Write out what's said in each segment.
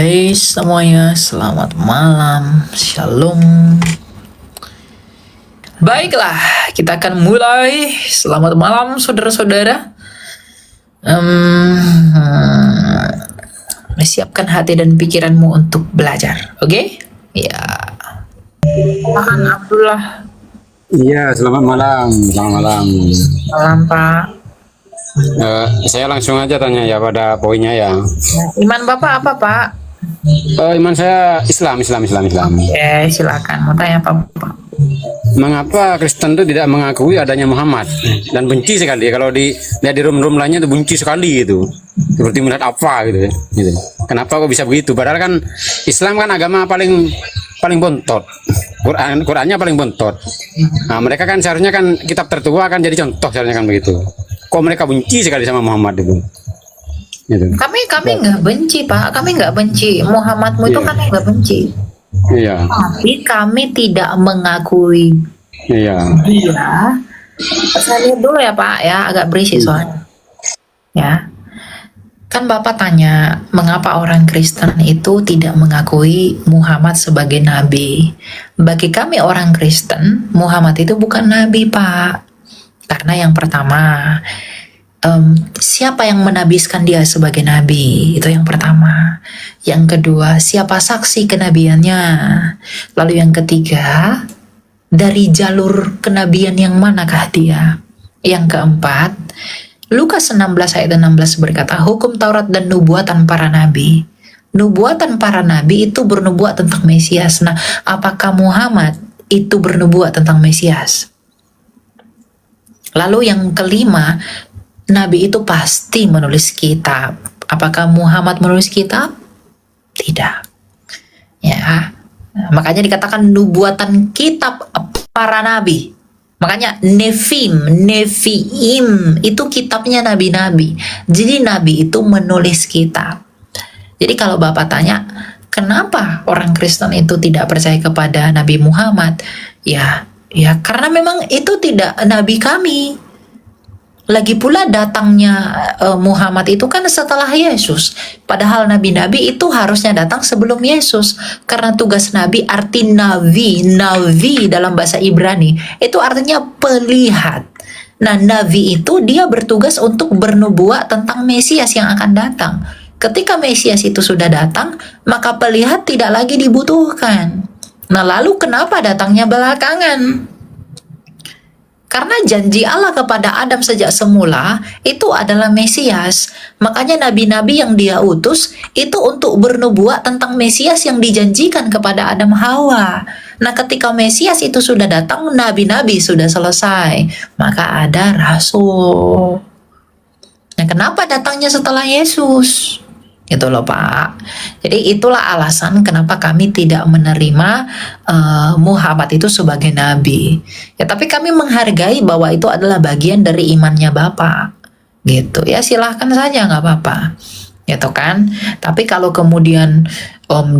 Hai semuanya, selamat malam, shalom. Baiklah, kita akan mulai. Selamat malam saudara-saudara. Siapkan hati dan pikiranmu untuk belajar, oke? Ya, silakan Abdullah. Iya, selamat malam. Selamat malam. Malam Pak. Saya langsung aja tanya ya pada poinnya ya. Iman Bapak apa Pak? Iman saya Islam. Oke, silakan. Mau tanya apa Pak? Mengapa Kristen itu tidak mengakui adanya Muhammad dan benci sekali kalau lihat di room-room lainnya itu benci sekali gitu. Seperti melihat apa gitu ya. Gitu. Kenapa kok bisa begitu? Padahal kan Islam kan agama paling bontot. Qurannya paling bontot. Nah, mereka kan seharusnya kan kitab tertua kan jadi contoh seharusnya kan begitu. Kok mereka benci sekali sama Muhammad itu? Gitu. Kami nggak benci Pak, kami nggak benci Muhammadmu itu Iya. kami nggak benci. Iya. Tapi kami tidak mengakui Iya. dia. Saya lihat dulu ya Pak ya, agak berisik soalnya. Ya, kan Bapak tanya mengapa orang Kristen itu tidak mengakui Muhammad sebagai nabi. Bagi kami orang Kristen, Muhammad itu bukan nabi Pak. Karena yang pertama, siapa yang menabiskan dia sebagai nabi? Itu yang pertama. Yang kedua, siapa saksi kenabiannya? Lalu yang ketiga, dari jalur kenabian yang manakah dia? Yang keempat, Lukas 16 ayat 16 berkata, hukum Taurat dan nubuatan para nabi. Nubuatan para nabi itu bernubuat tentang Mesias. Nah, apakah Muhammad itu bernubuat tentang Mesias? Lalu yang kelima, Nabi itu pasti menulis kitab. Apakah Muhammad menulis kitab? Tidak. Ya, makanya dikatakan nubuatan kitab para nabi. Makanya Neviim itu kitabnya nabi-nabi. Jadi nabi itu menulis kitab. Jadi kalau Bapak tanya, kenapa orang Kristen itu tidak percaya kepada Nabi Muhammad? Ya karena memang itu tidak nabi kami. Lagi pula datangnya Muhammad itu kan setelah Yesus. Padahal nabi-nabi itu harusnya datang sebelum Yesus. Karena tugas nabi arti navi dalam bahasa Ibrani itu artinya pelihat. Nah, nabi itu dia bertugas untuk bernubuat tentang Mesias yang akan datang. Ketika Mesias itu sudah datang, maka pelihat tidak lagi dibutuhkan. Nah, lalu kenapa datangnya belakangan? Karena janji Allah kepada Adam sejak semula itu adalah Mesias. Makanya nabi-nabi yang dia utus itu untuk bernubuat tentang Mesias yang dijanjikan kepada Adam Hawa. Nah, ketika Mesias itu sudah datang, nabi-nabi sudah selesai. Maka ada rasul. Nah, kenapa datangnya setelah Yesus? Gitu loh Pak. Jadi itulah alasan kenapa kami tidak menerima Muhammad itu sebagai nabi. Ya, tapi kami menghargai bahwa itu adalah bagian dari imannya Bapak. Gitu ya, silahkan saja nggak apa-apa. Gitu kan. Tapi kalau kemudian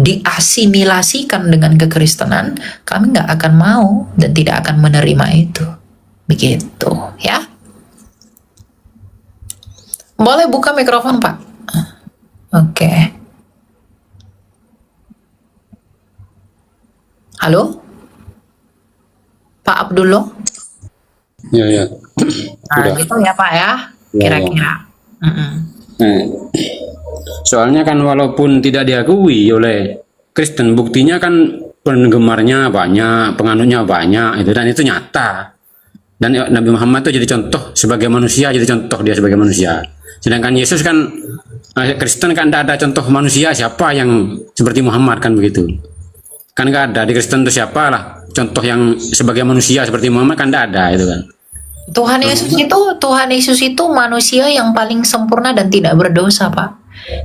diasimilasikan dengan kekristenan, kami nggak akan mau dan tidak akan menerima itu. Begitu ya. Boleh buka mikrofon Pak. Oke. Halo? Pak Abdullah? Iya. Nah, gitu ya Pak ya, kira-kira. Soalnya kan walaupun tidak diakui oleh Kristen, buktinya kan penggemarnya banyak, penganutnya banyak, itu dan itu nyata. Dan Nabi Muhammad itu jadi contoh sebagai manusia, jadi contoh dia sebagai manusia. Sedangkan Yesus kan Kristen kan tidak ada contoh manusia siapa yang seperti Muhammad kan begitu. Kan nggak ada di Kristen itu siapa lah contoh yang sebagai manusia seperti Muhammad kan tidak ada itu kan. Tuhan Yesus itu manusia yang paling sempurna dan tidak berdosa, Pak.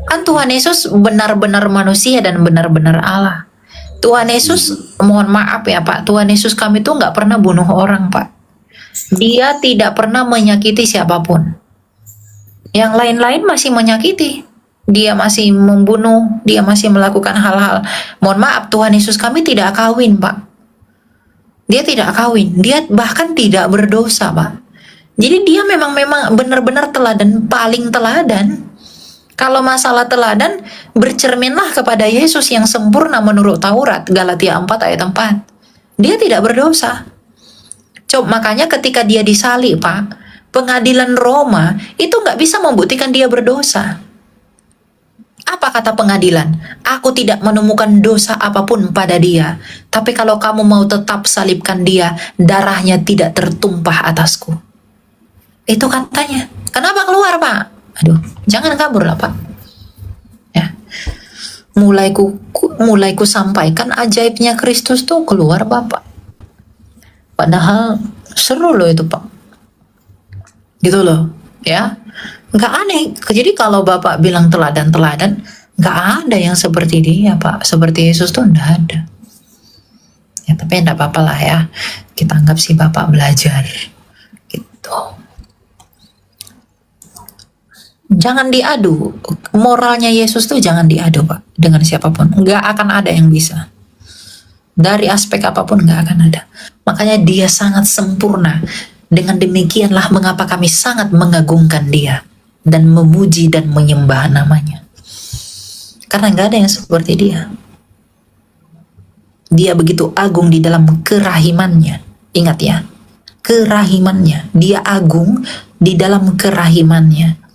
Kan Tuhan Yesus benar-benar manusia dan benar-benar Allah. Tuhan Yesus, mohon maaf ya Pak, Tuhan Yesus kami tuh nggak pernah bunuh orang, Pak. Dia tidak pernah menyakiti siapapun. Yang lain-lain masih menyakiti. Dia masih membunuh, dia masih melakukan hal-hal. Mohon maaf, Tuhan Yesus kami tidak kawin, Pak. Dia tidak kawin, dia bahkan tidak berdosa, Pak. Jadi dia memang benar-benar teladan, paling teladan. Kalau masalah teladan, bercerminlah kepada Yesus yang sempurna menurut Taurat, Galatia 4 ayat 4. Dia tidak berdosa. Coba makanya ketika dia disalib, Pak, pengadilan Roma itu nggak bisa membuktikan dia berdosa. Apa kata pengadilan? Aku tidak menemukan dosa apapun pada dia. Tapi kalau kamu mau tetap salibkan dia, darahnya tidak tertumpah atasku. Itu katanya. Kenapa keluar, Pak? Aduh, jangan kabur lah, Pak. Ya. Mulai ku sampaikan ajaibnya Kristus tuh keluar, Bapak. Padahal seru loh itu, Pak. Gitu loh, ya. Nggak aneh. Jadi kalau Bapak bilang teladan-teladan, nggak ada yang seperti dia, Pak. Seperti Yesus tuh nggak ada. Ya, tapi enggak apa-apa lah ya. Kita anggap si Bapak belajar. Gitu. Jangan diadu. Moralnya Yesus tuh jangan diadu, Pak. Dengan siapapun. Nggak akan ada yang bisa. Dari aspek apapun nggak akan ada. Makanya dia sangat sempurna. Dengan demikianlah mengapa kami sangat mengagungkan dia. Dan memuji dan menyembah namanya. Karena nggak ada yang seperti dia. Dia begitu agung di dalam kerahimannya. Ingat ya, kerahimannya. Dia agung di dalam kerahimannya.